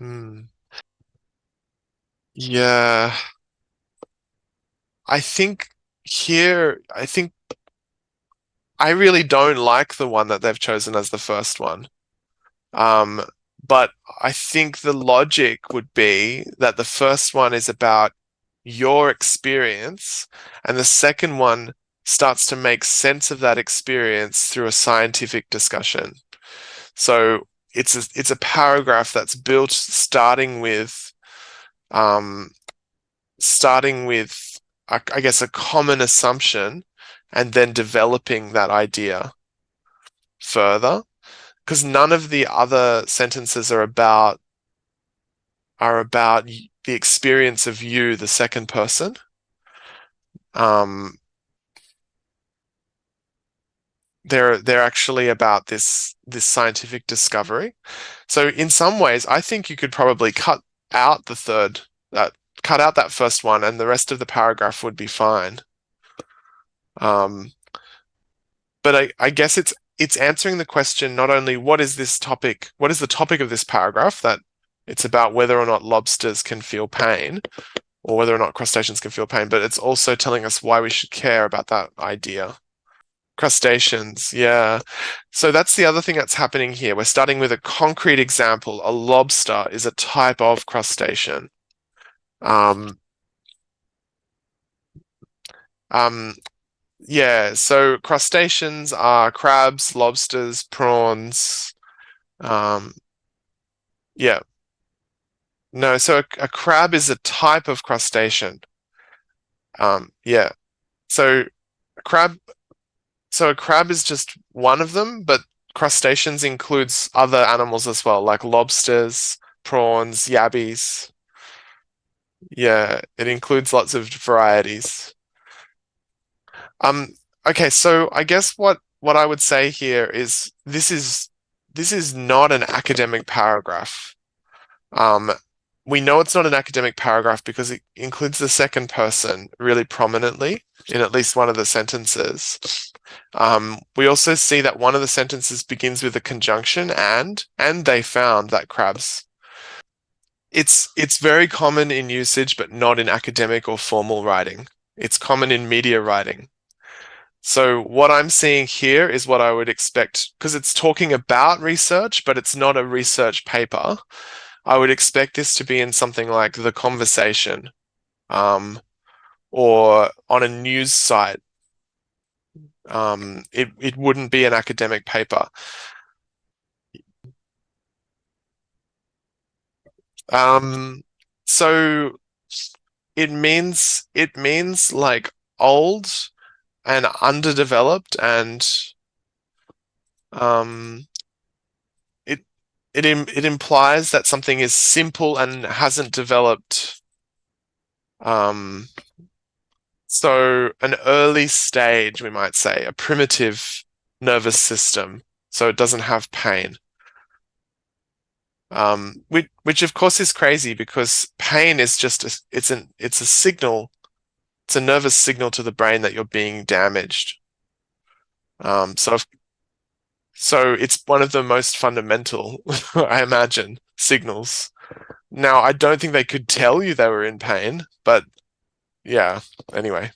Mm. Yeah, I think I think I really don't like the one that they've chosen as the first one. Um, but I think the logic would be that the first one is about your experience, and the second one starts to make sense of that experience through a scientific discussion. So it's a paragraph that's built um, starting with I guess a common assumption, and then developing that idea further. Because none of the other sentences are about the experience of you, the second person. Um, they're actually about this scientific discovery. So in some ways, I think you could probably out the third that cut out that first one, and the rest of the paragraph would be fine. Um, but I guess it's answering the question not only what is the topic of this paragraph, that it's about whether or not lobsters can feel pain, or whether or not crustaceans can feel pain, but it's also telling us why we should care about that idea. Crustaceans, yeah. So that's the other thing that's happening here. We're starting with a concrete example. A lobster is a type of crustacean. Um, um, yeah, so crustaceans are crabs, lobsters, prawns. Um, yeah, no, so a crab is a type of crustacean. Yeah, so a crab, so a crab is just one of them, but crustaceans includes other animals as well, like lobsters, prawns, yabbies. Yeah, it includes lots of varieties. Um, okay, so I guess what I would say here is this is not an academic paragraph. Um, we know it's not an academic paragraph because it includes the second person really prominently in at least one of the sentences. We also see that one of the sentences begins with a conjunction and they found that crabs. It's very common in usage, but not in academic or formal writing. It's common in media writing. So what I'm seeing here is what I would expect, because it's talking about research, but it's not a research paper. I would expect this to be in something like The Conversation, or on a news site. It wouldn't be an academic paper. Um, so it means like old and underdeveloped, and um, it it implies that something is simple and hasn't developed. Um, so an early stage, we might say, a primitive nervous system, so it doesn't have pain. Which of course is crazy because pain is just it's a signal, it's a nervous signal to the brain that you're being damaged. So so it's one of the most fundamental, I imagine, signals. Now, I don't think they could tell you they were in pain, but yeah, anyway.